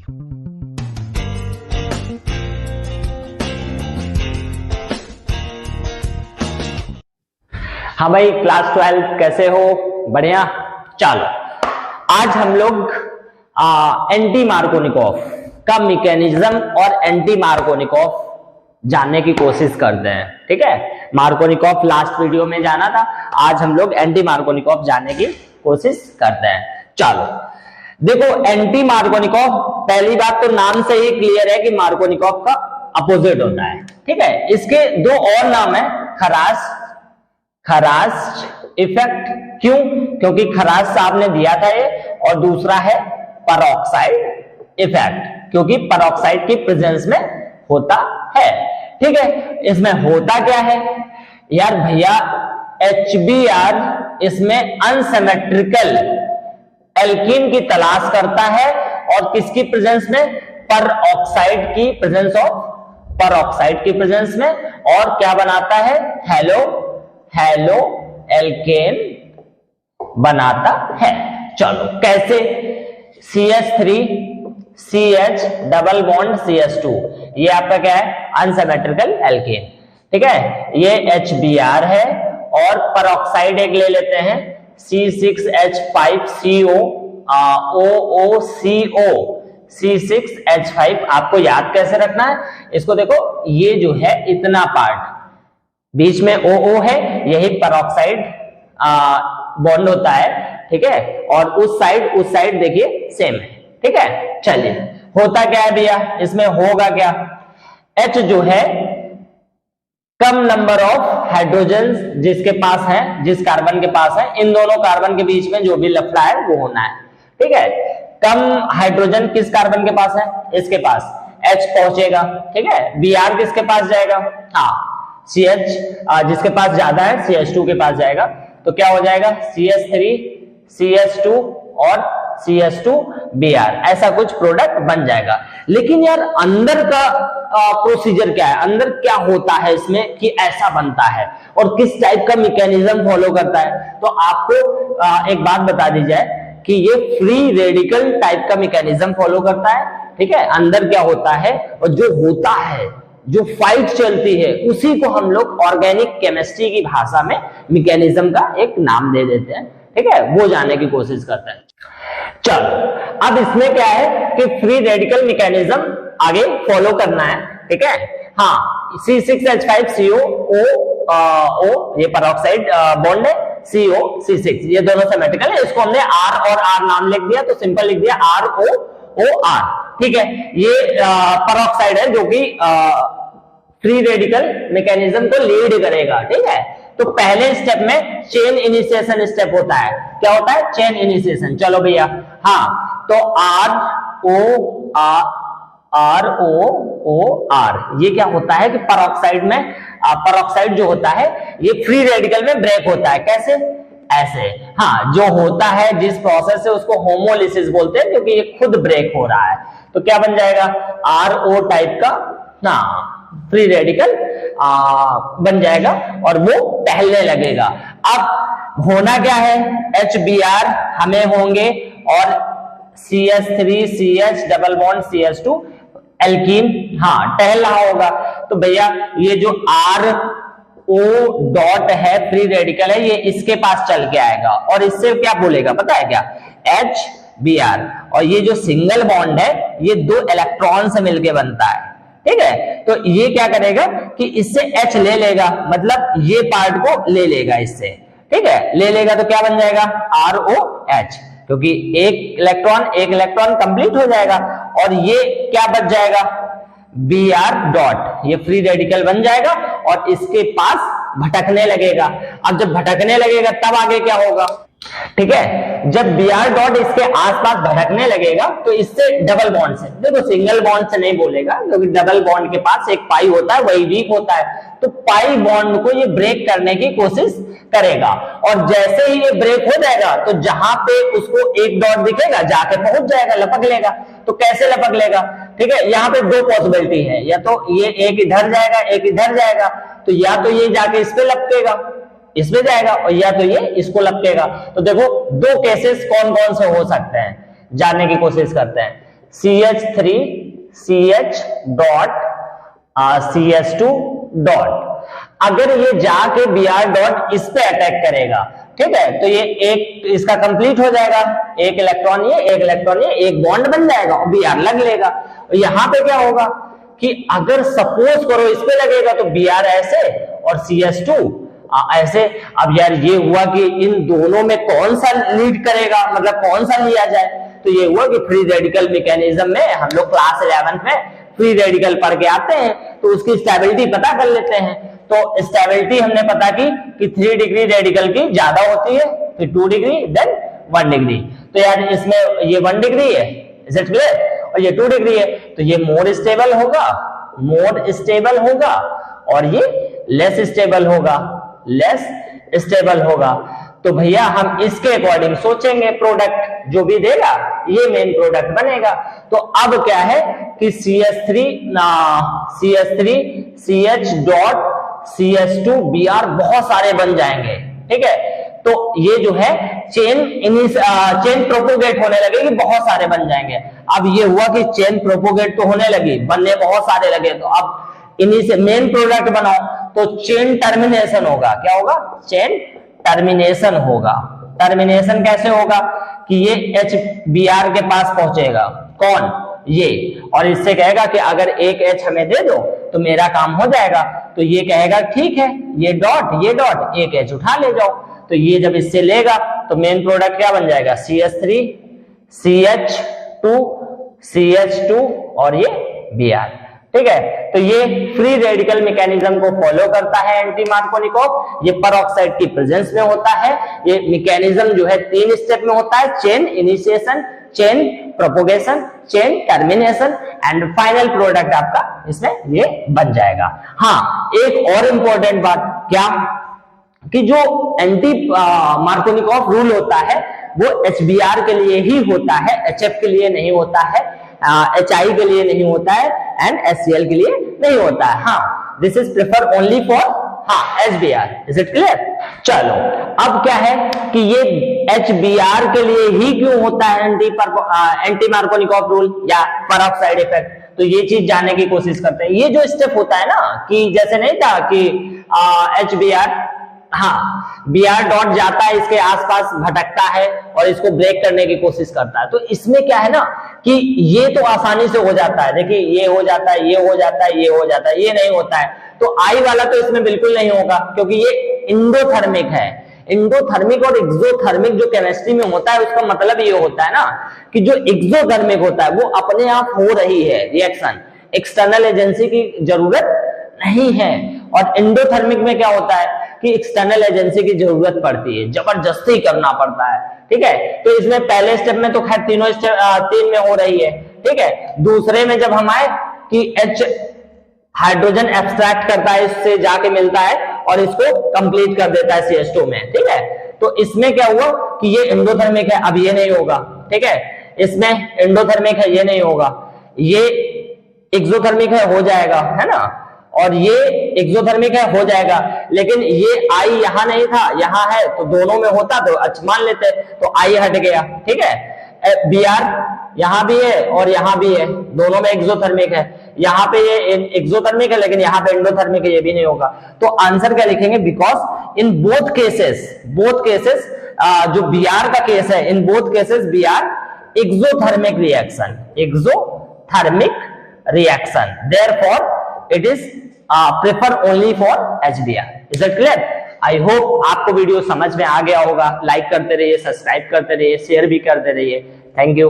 हाँ भाई, क्लास 12 कैसे हो? बढ़िया। चलो आज हम लोग एंटी मार्कोनिकॉफ का मैकेनिज्म और एंटी मार्कोनिकॉफ जानने की कोशिश करते हैं। ठीक है, मार्कोनिकॉफ लास्ट वीडियो में जाना था, आज हम लोग एंटी मार्कोनिकॉफ जानने की कोशिश करते हैं। चलो देखो, एंटी मार्कोनिकॉफ, पहली बात तो नाम से ही क्लियर है कि मार्कोनिकॉफ का अपोजिट होता है। ठीक है, इसके दो और नाम है, खराश इफेक्ट। क्यों? क्योंकि खराश साहब ने दिया था ये, और दूसरा है पेरोक्साइड इफेक्ट, क्योंकि पेरोक्साइड की प्रेजेंस में होता है। ठीक है, इसमें होता क्या है यार भैया, HBr इसमें अनसिमेट्रिकल एल्कीन की तलाश करता है, और किसकी प्रेजेंस में? पेरोक्साइड की प्रेजेंस ऑफ पेरोक्साइड की प्रेजेंस में, और क्या बनाता है? हेलो एल्केन बनाता है। चलो कैसे? CH3 CH double bond CH2, ये आपका क्या है? Unsymmetrical alkene. ठीक है, ये HBr है, और पेरोक्साइड एक ले लेते हैं, C6H5CO OOCO C6H5। आपको याद कैसे रखना है इसको? देखो, ये जो है इतना पार्ट बीच में OO है, यही पेरोक्साइड बॉन्ड होता है। ठीक है, और उस साइड देखिए सेम है। ठीक है, चलिए होता क्या है भैया, इसमें होगा क्या? H जो है कम नंबर ऑफ हाइड्रोजन जिसके पास है, जिस कार्बन के पास है, इन दोनों कार्बन के बीच में जो भी लफड़ा है वो होना है। ठीक है, कम हाइड्रोजन किस कार्बन के पास है? इसके पास H पहुंचेगा। ठीक है, Br किसके पास जाएगा? हाँ, CH जिसके पास ज्यादा है CH2 के पास जाएगा, तो क्या हो जाएगा? CH3 CH2 और CH2Br, ऐसा कुछ प्रोडक्ट बन जाएगा। लेकिन यार अंदर का प्रोसीजर क्या है, अंदर क्या होता है इसमें कि ऐसा बनता है, और किस टाइप का मैकेनिज्म फॉलो करता है? तो आपको एक बात बता दी जाए कि ये फ्री रेडिकल टाइप का मैकेनिज्म फॉलो करता है। ठीक है, अंदर क्या होता है, और जो होता है, जो फाइट चलती है, उसी को हम लोग ऑर्गेनिक केमिस्ट्री की भाषा में मैकेनिज्म का एक नाम दे देते हैं। ठीक है, वो जानने की कोशिश करते हैं। चलो अब इसमें क्या है कि फ्री रेडिकल मैकेनिज्म आगे फॉलो करना है। ठीक है, हाँ, C6H5CO O ये पेरोक्साइड बॉन्ड है, CO C6, ये दोनों सिमेट्रिकल है। इसको हमने R और R नाम लिख दिया, तो सिंपल लिख दिया ROOR। ठीक है, ये पेरोक्साइड है जो कि फ्री रेडिकल मैकेनिज्म को लीड करेगा। ठीक है, तो पहले स्टेप में चेन इनिशिएशन स्टेप होता है। क्या होता है? Chain initiation. चलो भैया, हाँ, तो ROOR ये क्या होता है कि पेरोक्साइड में, पेरोक्साइड जो होता है ये फ्री रेडिकल में ब्रेक होता है। कैसे? ऐसे। हाँ, जो होता है जिस प्रोसेस से, उसको होमोलिसिस बोलते हैं, क्योंकि ये खुद ब्रेक हो रहा है। तो क्या बन जाएगा? RO टाइप का ना फ्री रेडिकल बन जाएगा, और वो टहलने लगेगा। अब होना क्या है? HBr हमें होंगे, और CH3 CH double bond CH2 alkene, हाँ, टहल रहा होगा। तो भैया ये जो RO डॉट है, फ्री रेडिकल है, ये इसके पास चल के आएगा, और इससे क्या बोलेगा पता है क्या? HBr, और ये जो सिंगल बॉन्ड है ये 2 इलेक्ट्रॉन से मिलके बनता है। ठीक है, तो ये क्या करेगा कि इससे H ले लेगा, मतलब ये पार्ट को ले लेगा इससे। ठीक है, ले लेगा तो क्या बन जाएगा? ROH, क्योंकि एक इलेक्ट्रॉन कंप्लीट हो जाएगा, और ये क्या बच जाएगा? Br डॉट, ये फ्री रेडिकल बन जाएगा, और इसके पास भटकने लगेगा। अब जब भटकने लगेगा तब आगे क्या होगा? ठीक है, जब Br डॉट इसके आसपास भटकने लगेगा तो इससे डबल बॉन्ड से, देखो सिंगल बॉन्ड से नहीं बोलेगा, क्योंकि डबल बॉन्ड के पास एक पाई होता है, वही वीक होता है, तो पाई बॉन्ड को ये ब्रेक करने की कोशिश करेगा, और जैसे ही ये ब्रेक हो जाएगा तो जहां पे उसको एक डॉट दिखेगा जाके पहुंच जाएगा, लपक लेगा। तो कैसे लपक लेगा? ठीक है, यहाँ पे 2 पॉसिबिलिटी है, या तो ये एक इधर जाएगा, एक इधर जाएगा, तो या तो ये जाके इस पे लपकेगा, इसमें जाएगा, और या तो ये इसको लपकेगा। तो देखो 2 केसेस कौन कौन से हो सकते हैं, जानने की कोशिश करते हैं। CH3 CH dot CH2 dot. अगर ये जाके Br डॉट इस पे अटैक करेगा, ठीक है, तो ये एक इसका कंप्लीट हो जाएगा, एक इलेक्ट्रॉन ये, एक इलेक्ट्रॉन ये, एक बॉन्ड बन जाएगा और Br लग लेगा। और यहां पे क्या होगा कि अगर सपोज करो इस पे लगेगा तो Br ऐसे और CH2 ऐसे। अब यार ये हुआ कि इन दोनों में कौन सा लीड करेगा, मतलब कौन सा लिया जाए, तो ये हुआ कि फ्री रेडिकल मैकेनिज्म में हम लोग क्लास 11th में फ्री रेडिकल पढ़ के आते हैं, तो उसकी स्टेबिलिटी पता कर लेते हैं। तो स्टेबिलिटी हमने पता की कि 3 डिग्री रेडिकल की ज्यादा होती है, फिर 2 डिग्री, देन 1 डिग्री। तो यार इसमें ये 1 डिग्री है, इज इट क्लियर, और ये 2 डिग्री है, तो ये मोर स्टेबल होगा, मोर स्टेबल होगा, और ये लेस स्टेबल होगा, लेस स्टेबल होगा। तो भैया हम इसके अकॉर्डिंग सोचेंगे, प्रोडक्ट जो भी देगा ये मेन प्रोडक्ट बनेगा। तो अब क्या है कि CH3 CH dot CH2 Br बहुत सारे बन जाएंगे, ठीक है। तो ये जो है चेन प्रोपोगेट होने लगेगी, बहुत सारे बन जाएंगे। अब ये हुआ कि चेन प्रोपोगेट तो होने लगी, बनने बहुत सारे लगे, तो अब इन्हीं से मेन प्रोडक्ट बनाओ, तो चेन टर्मिनेशन होगा। क्या होगा? चेन टर्मिनेशन होगा। टर्मिनेशन कैसे होगा कि ये HBr के पास पहुंचेगा, कौन? ये, और इससे कहेगा कि अगर एक H हमें दे दो तो मेरा काम हो जाएगा। तो ये कहेगा ठीक है, ये डॉट एक H उठा ले जाओ। तो ये जब इससे लेगा तो मेन प्रोडक्ट क्या बन जाएगा? CH3 CH2 CH2 और ये Br, ठीक है। तो ये फ्री रेडिकल मैकेनिज्म को फॉलो करता है एंटी मार्कोनिकोव। ये परऑक्साइड की प्रेजेंस में होता है। ये मैकेनिज्म जो है 3 स्टेप में होता है, chain initiation, chain propagation, chain termination, and final product आपका इसमें ये बन जाएगा। हाँ, एक और इंपॉर्टेंट बात क्या कि जो एंटी मार्कोनिकोव रूल होता है वो HBr के लिए ही होता है, HF के लिए नहीं होता है, HI के लिए नहीं होता है, एंड HCl के लिए नहीं होता है। हाँ, this is prefer only for HBr, is it clear? चलो, अब क्या है कि ये HBr के लिए ही क्यों होता है एंटी मार्कोनिकोव रूल या परऑक्साइड इफेक्ट, तो ये चीज जानने की कोशिश करते हैं। ये जो स्टेप होता है ना, कि जैसे नहीं था कि HBr, हाँ, Br डॉट जाता है, इसके आसपास भटकता है और इसको ब्रेक करने की कोशिश करता है। तो इसमें क्या है ना कि ये तो आसानी से हो जाता है, देखिए ये हो जाता है, ये हो जाता है, ये हो जाता है, ये नहीं होता है। तो I वाला तो इसमें बिल्कुल नहीं होगा, क्योंकि ये इंडोथर्मिक है। इंडोथर्मिक और एक्सोथर्मिक जो केमिस्ट्री में होता है उसका मतलब ये होता है ना कि जो एक्सोथर्मिक होता है वो अपने आप हो रही है रिएक्शन, एक्सटर्नल एजेंसी की जरूरत नहीं है। और एंडोथर्मिक में क्या होता है कि एक्सटर्नल एजेंसी की जरूरत पड़ती है, जबरदस्ती करना पड़ता है, ठीक है। तो इसमें पहले स्टेप में तो खैर तीनों स्टेप 3 में हो रही है, ठीक है। दूसरे में जब हम आए कि H हाइड्रोजन एब्स्ट्रैक्ट करता है, इससे जाके मिलता है और इसको कंप्लीट कर देता है CH2 में, ठीक है। तो इसमें क्या हुआ कि ये एंडोथर्मिक है, अब ये नहीं होगा, ठीक है। इसमें एंडोथर्मिक है, ये नहीं होगा, ये एक्सोथर्मिक है, हो जाएगा, है ना, और ये एक्सोथर्मिक है, हो जाएगा। लेकिन ये I यहां नहीं था, यहां है, तो दोनों में होता तो अच्छा मान लेते, तो I हट गया, ठीक है। Br यहां भी है और यहां भी है, दोनों में एक्सोथर्मिक है। यहां पे ये एक्सोथर्मिक है लेकिन यहां पे एंडोथर्मिक है, ये भी नहीं होगा। तो आंसर क्या लिखेंगे? बिकॉज इन बोथ केसेस जो Br का केस है, in both cases Br exothermic reaction, therefore it is prefer only for HBr. Is that clear? I hope आपको वीडियो समझ में आ गया होगा। लाइक करते रहिए, सब्सक्राइब करते रहिए, शेयर भी करते रहिए। Thank you.